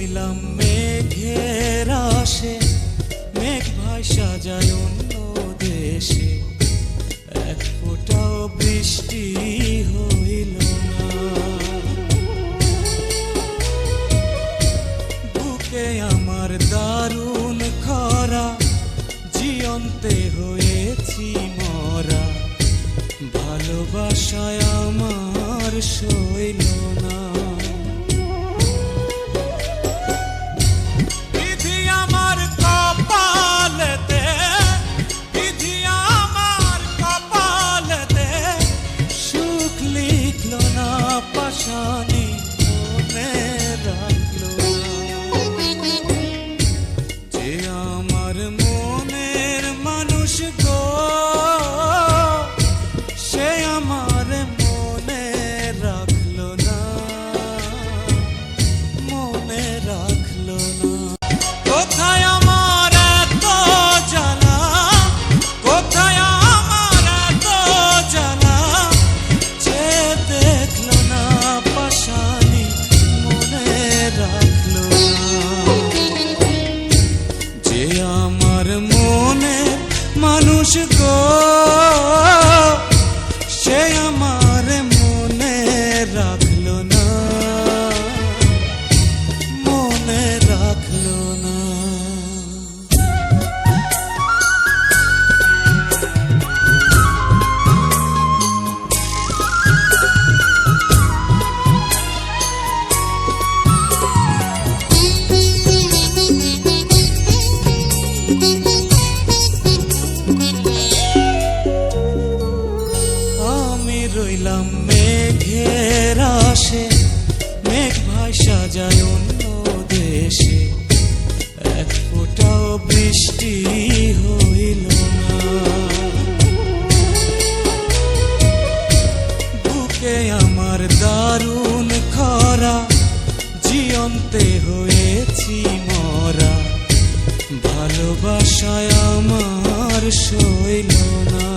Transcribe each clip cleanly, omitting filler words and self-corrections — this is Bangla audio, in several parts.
রইলাম মেঘের আসে, মেঘ ভাষা যায় অন্য দেশে, এক ফোঁটাও বৃষ্টি হইল না। বুকে আমার দারুণ খরা, জিয়ন্তে হয়েছি মরা, ভালোবাসায় আমার সইল না। বিধি আমার কপালেতে, বিধি আমার কপালেতে, সুখ লিখল না পাশানি, মনে রাখলো না। যে আমার মনের মানুষ গো, সে আমার মনে রাখলো না, মনে রাখলো না। কোথায় আমার এত জ্বালা, কোথায় আমার এত জ্বালা, যে দেখলো না পাশানি, মনে রাখলো না। যে আমার মনে মানুষ গো, সে আমার মনে রাখলো না, মনে রাখলো না। আমি রইলাম মেঘের আসে, মেঘ ভাষা যায় অন্য দেশে, এক ফোঁটাও বৃষ্টি হইল না। বুকে আমার দারুণ খরা, জিয়ন্তে হয়েছি মরা, ভালোবাসায় আমার সইল না।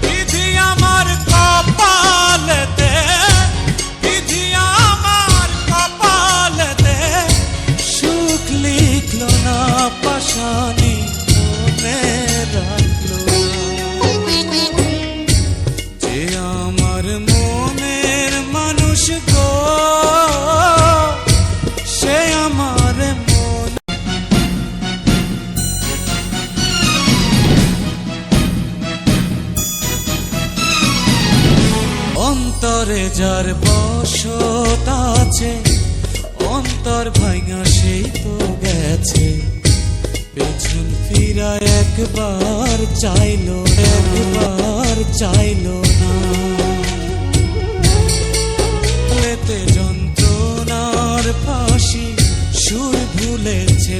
বিধি আমার কপালেতে, বিধি আমার কপালেতে, সুখ লিখল না পাশানি, মনে রাখলো না। যে আমার মনের মানুষ গো, সে আমার মন। অন্তরে যার বসত আছে, অন্তর ভাঙা সেই তো গেছে, পেছন ফিরা একবার চাইলো, একবার চাইলো না। লেতে যন্ত্রণার ফাঁসি, সুর ভুলেছে।